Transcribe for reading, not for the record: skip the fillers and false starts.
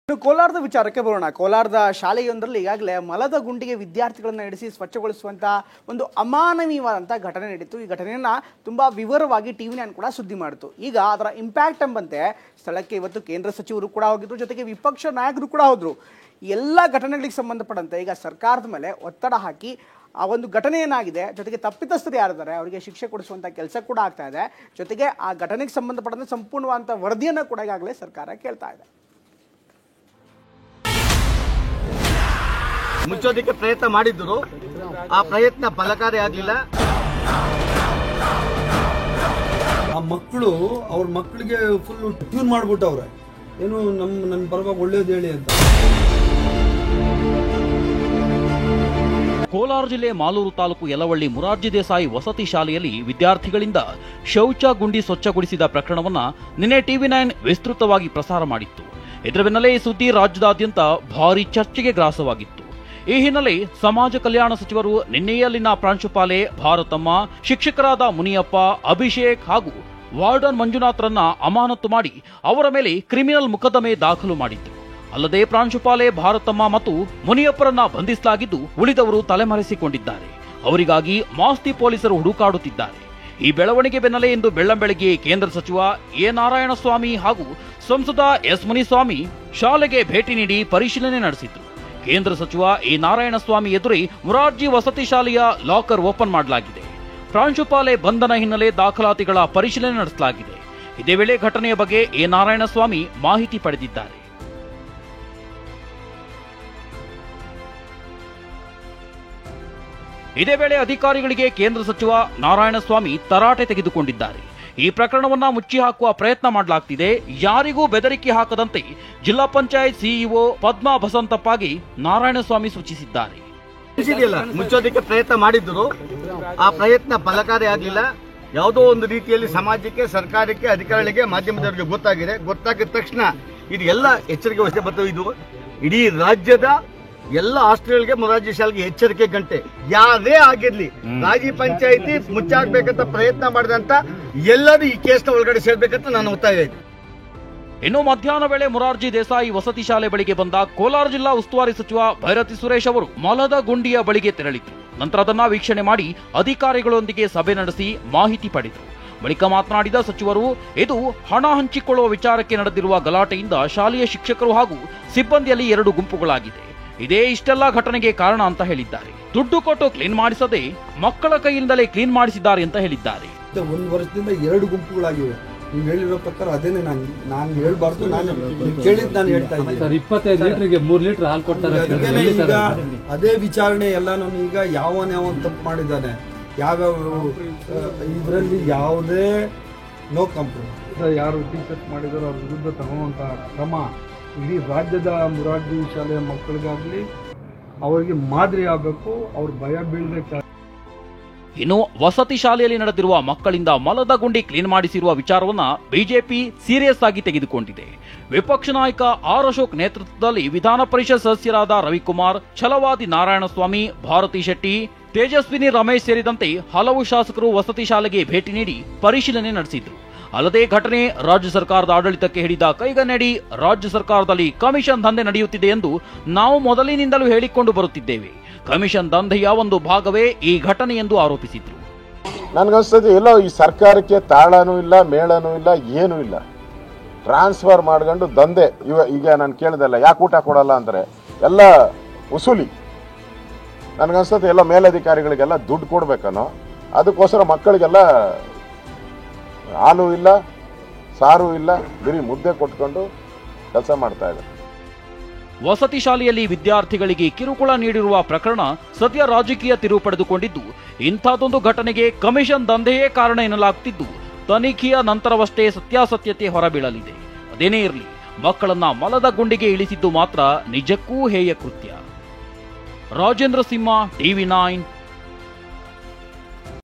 ಕೋಲಾರದ ವಿಚಾರಕ್ಕೆ ಬರೋಣ. ಕೋಲಾರದ ಶಾಲೆಯೊಂದರಲ್ಲಿ ಈಗಾಗಲೇ ಮಲದ ಗುಂಡಿಗೆ ವಿದ್ಯಾರ್ಥಿಗಳನ್ನು ನಡೆಸಿ ಸ್ವಚ್ಛಗೊಳಿಸುವಂಥ ಒಂದು ಅಮಾನವೀಯವಾದಂಥ ಘಟನೆ ನಡೀತು. ಈ ಘಟನೆಯನ್ನು ತುಂಬ ವಿವರವಾಗಿ TV9 ಕೂಡ ಸುದ್ದಿ ಮಾಡಿತು. ಈಗ ಅದರ ಇಂಪ್ಯಾಕ್ಟ್ ಎಂಬಂತೆ ಸ್ಥಳಕ್ಕೆ ಇವತ್ತು ಕೇಂದ್ರ ಸಚಿವರು ಕೂಡ ಹೋಗಿದ್ರು, ಜೊತೆಗೆ ವಿಪಕ್ಷ ನಾಯಕರು ಕೂಡ ಹೋದರು. ಎಲ್ಲ ಘಟನೆಗಳಿಗೆ ಸಂಬಂಧಪಟ್ಟಂತೆ ಈಗ ಸರ್ಕಾರದ ಮೇಲೆ ಒತ್ತಡ ಹಾಕಿ ಆ ಒಂದು ಘಟನೆ ಏನಾಗಿದೆ, ಜೊತೆಗೆ ತಪ್ಪಿತಸ್ಥರು ಯಾರಿದ್ದಾರೆ ಅವರಿಗೆ ಶಿಕ್ಷೆ ಕೊಡಿಸುವಂಥ ಕೆಲಸ ಕೂಡ ಆಗ್ತಾ ಇದೆ. ಜೊತೆಗೆ ಆ ಘಟನೆಗೆ ಸಂಬಂಧಪಟ್ಟಂತೆ ಸಂಪೂರ್ಣವಾದಂಥ ವರದಿಯನ್ನು ಕೂಡ ಈಗಾಗಲೇ ಸರ್ಕಾರ ಕೇಳ್ತಾ ಇದೆ. ಮುಚ್ಚೋದಕ್ಕೆ ಪ್ರಯತ್ನ ಮಾಡಿದ್ರು, ಆ ಪ್ರಯತ್ನ ಫಲಕಾರಿ ಆಗಲಿಲ್ಲ. ಆ ಮಕ್ಕಳು ಅವ್ರ ಮಕ್ಕಳಿಗೆ ಫುಲ್ ಟ್ಯೂನ್ ಮಾಡ್ಬಿಟ್ಟವ್ರೆ, ಏನು ನನ್ನ ಪರವಾಗಿ ಒಳ್ಳೇದು ಹೇಳಿ ಅಂತ. ಕೋಲಾರ ಜಿಲ್ಲೆ ಮಾಲೂರು ತಾಲೂಕು ಯಲವಳ್ಳಿ ಮೊರಾರ್ಜಿ ದೇಸಾಯಿ ವಸತಿ ಶಾಲೆಯಲ್ಲಿ ವಿದ್ಯಾರ್ಥಿಗಳಿಂದ ಶೌಚ ಗುಂಡಿ ಸ್ವಚ್ಛಗೊಳಿಸಿದ ಪ್ರಕರಣವನ್ನ ನಿನ್ನೆ TV9 ವಿಸ್ತೃತವಾಗಿ ಪ್ರಸಾರ ಮಾಡಿತ್ತು. ಇದರ ಬೆನ್ನಲ್ಲೇ ಈ ಸುದ್ದಿ ರಾಜ್ಯದಾದ್ಯಂತ ಭಾರಿ ಚರ್ಚೆಗೆ ಗ್ರಾಸವಾಗಿತ್ತು. ಈ ಹಿನ್ನೆಲೆ ಸಮಾಜ ಕಲ್ಯಾಣ ಸಚಿವರು ನಿನ್ನೆಯೇ ಅಲ್ಲಿನ ಪ್ರಾಂಶುಪಾಲೆ ಭಾರತಮ್ಮ, ಶಿಕ್ಷಕರಾದ ಮುನಿಯಪ್ಪ, ಅಭಿಷೇಕ್ ಹಾಗೂ ವಾರ್ಡನ್ ಮಂಜುನಾಥ್ರನ್ನ ಅಮಾನತು ಮಾಡಿ ಅವರ ಮೇಲೆ ಕ್ರಿಮಿನಲ್ ಮೊಕದ್ದಮೆ ದಾಖಲು ಮಾಡಿದ್ರು. ಅಲ್ಲದೆ ಪ್ರಾಂಶುಪಾಲೆ ಭಾರತಮ್ಮ ಮತ್ತು ಮುನಿಯಪ್ಪರನ್ನ ಬಂಧಿಸಲಾಗಿದ್ದು, ಉಳಿದವರು ತಲೆಮರೆಸಿಕೊಂಡಿದ್ದಾರೆ. ಅವರಿಗಾಗಿ ಮಾಸ್ತಿ ಪೊಲೀಸರು ಹುಡುಕಾಡುತ್ತಿದ್ದಾರೆ. ಈ ಬೆಳವಣಿಗೆ ಬೆನ್ನಲ್ಲೇ ಇಂದು ಬೆಳ್ಳಂಬೆಳಗ್ಗೆ ಕೇಂದ್ರ ಸಚಿವ ಎ ನಾರಾಯಣಸ್ವಾಮಿ ಹಾಗೂ ಸಂಸದ ಎಸ್ ಮುನಿಸ್ವಾಮಿ ಶಾಲೆಗೆ ಭೇಟಿ ನೀಡಿ ಪರಿಶೀಲನೆ ನಡೆಸಿದ್ರು. ಕೇಂದ್ರ ಸಚಿವ ಎ ನಾರಾಯಣಸ್ವಾಮಿ ಎದುರೇ ಮೊರಾರ್ಜಿ ವಸತಿ ಶಾಲೆಯ ಲಾಕರ್ ಓಪನ್ ಮಾಡಲಾಗಿದೆ. ಪ್ರಾಂಶುಪಾಲೆ ಬಂಧನ ಹಿನ್ನೆಲೆ ದಾಖಲಾತಿಗಳ ಪರಿಶೀಲನೆ ನಡೆಸಲಾಗಿದೆ. ಇದೇ ವೇಳೆ ಘಟನೆಯ ಬಗ್ಗೆ ಎ ನಾರಾಯಣಸ್ವಾಮಿ ಮಾಹಿತಿ ಪಡೆದಿದ್ದಾರೆ. ಇದೇ ವೇಳೆ ಅಧಿಕಾರಿಗಳಿಗೆ ಕೇಂದ್ರ ಸಚಿವ ನಾರಾಯಣಸ್ವಾಮಿ ತರಾಟೆ ತೆಗೆದುಕೊಂಡಿದ್ದಾರೆ. ಈ ಪ್ರಕರಣವನ್ನ ಮುಚ್ಚಿ ಹಾಕುವ ಪ್ರಯತ್ನ ಮಾಡಲಾಗ್ತಿದೆ, ಯಾರಿಗೂ ಬೆದರಿಕೆ ಹಾಕದಂತೆ ಜಿಲ್ಲಾ ಪಂಚಾಯತ್ ಸಿಇಒ ಪದ್ಮಾ ಬಸಂತಪ್ಪಗೆ ನಾರಾಯಣಸ್ವಾಮಿ ಸೂಚಿಸಿದ್ದಾರೆ. ಮುಚ್ಚೋದಕ್ಕೆ ಪ್ರಯತ್ನ ಮಾಡಿದ್ರು, ಆ ಪ್ರಯತ್ನ ಫಲಕಾರಿ ಆಗಲಿಲ್ಲ. ಯಾವುದೋ ಒಂದು ರೀತಿಯಲ್ಲಿ ಸಮಾಜಕ್ಕೆ, ಸರ್ಕಾರಕ್ಕೆ, ಅಧಿಕಾರಿಗಳಿಗೆ, ಮಾಧ್ಯಮದವರಿಗೆ ಗೊತ್ತಾಗಿದ ತಕ್ಷಣ ಇದು ಎಲ್ಲ ಎಚ್ಚರಿಕೆ ವಹಿಸಿ ಬರ್ತವೆ. ಇದು ಇಡೀ ರಾಜ್ಯದ ಎಲ್ಲ ಹಾಸ್ಟೆಲ್ಗೆ, ಮೊರಾರ್ಜಿ ಶಾಲೆಗೆ ಎಚ್ಚರಿಕೆ ಗಂಟೆ. ಯಾರೇ ಆಗಿರ್ಲಿ, ರಾಜಿ ಪಂಚಾಯಿತಿ ಮುಚ್ಚಾಕ್ಬೇಕಂತ ಪ್ರಯತ್ನ ಮಾಡಿದಂತ ಎಲ್ಲರೂ ಈ ಕೇಸ್ನ ಒಳಗಡೆ ಸೇರ್ಬೇಕಂತ ನಾನು ಒತ್ತಾಯ ಇದೆ. ಇನ್ನು ಮಧ್ಯಾಹ್ನ ವೇಳೆ ಮೊರಾರ್ಜಿ ದೇಸಾಯಿ ವಸತಿ ಶಾಲೆ ಬಳಿಗೆ ಬಂದ ಕೋಲಾರ ಜಿಲ್ಲಾ ಉಸ್ತುವಾರಿ ಸಚಿವ ಭೈರತಿ ಸುರೇಶ್ ಅವರು ಮಲದ ಗುಂಡಿಯ ಬಳಿಗೆ ತೆರಳಿದ್ರು. ನಂತರ ಅದನ್ನ ವೀಕ್ಷಣೆ ಮಾಡಿ ಅಧಿಕಾರಿಗಳೊಂದಿಗೆ ಸಭೆ ನಡೆಸಿ ಮಾಹಿತಿ ಪಡೆದರು. ಬಳಿಕ ಮಾತನಾಡಿದ ಸಚಿವರು, ಇದು ಹಣ ಹಂಚಿಕೊಳ್ಳುವ ವಿಚಾರಕ್ಕೆ ನಡೆದಿರುವ ಗಲಾಟೆಯಿಂದ ಶಾಲೆಯ ಶಿಕ್ಷಕರು ಹಾಗೂ ಸಿಬ್ಬಂದಿಯಲ್ಲಿ 2 ಗುಂಪುಗಳಾಗಿದೆ. ಇದೇ ಇಷ್ಟೆಲ್ಲ ಘಟನೆಗೆ ಕಾರಣ ಅಂತ ಹೇಳಿದ್ದಾರೆ. ದುಡ್ಡು ಕೊಟ್ಟು ಕ್ಲೀನ್ ಮಾಡಿಸದೆ ಮಕ್ಕಳ ಕೈಯಿಂದಲೇ ಕ್ಲೀನ್ ಮಾಡಿಸಿದ್ದಾರೆ ಅಂತ ಹೇಳಿದ್ದಾರೆ. 1 ವರ್ಷದಿಂದ 2 ಗುಂಪುಗಳಾಗಿವೆ. ನೀವು ಹೇಳಿರೋ ಪ್ರಕಾರ ಅದೇನೆ ನಾನು ಹೇಳ್ಬಾರ್ದು, ನಾನು ಕೇಳಿದ್ ನಾನು ಹೇಳ್ತಾ ಇದ್ದೀನಿ. 25 ಲೀಟರ್ಗೆ 3 ಲೀಟರ್ ಹಾಲು ಕೊಡ್ತಾರೆ. ಈಗ ಅದೇ ವಿಚಾರಣೆ ಎಲ್ಲಾನು ಈಗ ಯಾವನ್ ತಪ್ಪು ಮಾಡಿದ್ದಾನೆ, ಯಾವ್ಯಾವ ಇದರಲ್ಲಿ ಯಾವುದೇ ನೋ ಕಂಪ್ಲೇಂಟ್, ಯಾರು ಟೀಚರ್ಸ್ ಮಾಡಿದಾರೋ ಅವ್ರ ವಿರುದ್ಧ ತಗೊಳ್ಳುವಂತ ಕ್ರಮ ಇಡೀ ರಾಜ್ಯದ ಮೊರಾರ್ಜಿ ಶಾಲೆಯ ಮಕ್ಕಳಿಗಾಗ್ಲಿ ಅವರಿಗೆ ಮಾದರಿ ಆಗಬೇಕು, ಅವ್ರ ಭಯ ಬೀಳ್ಬೇಕು. ಇನ್ನು ವಸತಿ ಶಾಲೆಯಲ್ಲಿ ನಡೆದಿರುವ ಮಕ್ಕಳಿಂದ ಮಲದ ಗುಂಡಿ ಕ್ಲೀನ್ ಮಾಡಿಸಿರುವ ವಿಚಾರವನ್ನ ಬಿಜೆಪಿ ಸೀರಿಯಸ್ ಆಗಿ ತೆಗೆದುಕೊಂಡಿದೆ. ವಿಪಕ್ಷ ನಾಯಕ ಆರ್ ಅಶೋಕ್ ನೇತೃತ್ವದಲ್ಲಿ ವಿಧಾನ ಪರಿಷತ್ ಸದಸ್ಯರಾದ ರವಿಕುಮಾರ್, ಛಲವಾದಿ ನಾರಾಯಣಸ್ವಾಮಿ, ಭಾರತಿ ಶೆಟ್ಟಿ, ತೇಜಸ್ವಿನಿ ರಮೇಶ್ ಸೇರಿದಂತೆ ಹಲವು ಶಾಸಕರು ವಸತಿ ಶಾಲೆಗೆ ಭೇಟಿ ನೀಡಿ ಪರಿಶೀಲನೆ ನಡೆಸಿದ್ರು. ಅಲ್ಲದೆ ಘಟನೆ ರಾಜ್ಯ ಸರ್ಕಾರದ ಆಡಳಿತಕ್ಕೆ ಹಿಡಿದ ಕೈಗನ್ನಡಿ, ರಾಜ್ಯ ಸರ್ಕಾರದಲ್ಲಿ ಕಮಿಷನ್ ದಂಧೆ ನಡೆಯುತ್ತಿದೆ ಎಂದು ನಾವು ಮೊದಲಿನಿಂದಲೂ ಹೇಳಿಕೊಂಡು ಬರುತ್ತಿದ್ದೇವೆ. ಕಮಿಷನ್ ದಂಧೆಯ ಒಂದು ಭಾಗವೇ ಈ ಘಟನೆ ಎಂದು ಆರೋಪಿಸಿದ್ರು. ನನ್ಗನ್ಸ್ತದೆ ಎಲ್ಲೋ ಈ ಸರ್ಕಾರಕ್ಕೆ ತಾಳನೂ ಇಲ್ಲ, ಮೇಳನೂ ಇಲ್ಲ, ಏನೂ ಇಲ್ಲ. ಟ್ರಾನ್ಸ್ಫರ್ ಮಾಡ್ಕೊಂಡು ದಂಧೆ. ಈಗ ನಾನು ಕೇಳಿದೆಲ್ಲ ಯಾಕೆ ಊಟ ಕೊಡಲ್ಲ ಅಂದರೆ ಎಲ್ಲ ವಸೂಲಿ. ನನ್ಗನ್ಸ್ತದೆ ಎಲ್ಲ ಮೇಲಧಿಕಾರಿಗಳಿಗೆಲ್ಲ ದುಡ್ಡು ಕೊಡ್ಬೇಕನ್ನೋ, ಅದಕ್ಕೋಸ್ಕರ ಮಕ್ಕಳಿಗೆಲ್ಲ ಹಾಲು ಇಲ್ಲ, ಸಾರು ಇಲ್ಲ, ಬರೀ ಮುದ್ದೆ ಕೊಟ್ಕೊಂಡು ಕೆಲಸ ಮಾಡ್ತಾ ಇದ್ದಾರೆ. ವಸತಿ ಶಾಲೆಯಲ್ಲಿ ವಿದ್ಯಾರ್ಥಿಗಳಿಗೆ ಕಿರುಕುಳ ನೀಡಿರುವ ಪ್ರಕರಣ ಸದ್ಯ ರಾಜಕೀಯ ತಿರುವು ಪಡೆದುಕೊಂಡಿದ್ದು, ಇಂಥದ್ದೊಂದು ಘಟನೆಗೆ ಕಮಿಷನ್ ದಂಧೆಯೇ ಕಾರಣ ಎನ್ನಲಾಗುತ್ತಿದ್ದು, ತನಿಖೆಯ ನಂತರವಷ್ಟೇ ಸತ್ಯಾಸತ್ಯತೆ ಹೊರಬೀಳಲಿದೆ. ಅದೇನೇ ಇರಲಿ, ಮಕ್ಕಳನ್ನ ಮಲದ ಗುಂಡಿಗೆ ಇಳಿಸಿದ್ದು ಮಾತ್ರ ನಿಜಕ್ಕೂ ಹೇಯ ಕೃತ್ಯ. ರಾಜೇಂದ್ರ ಸಿಂಹ, TV9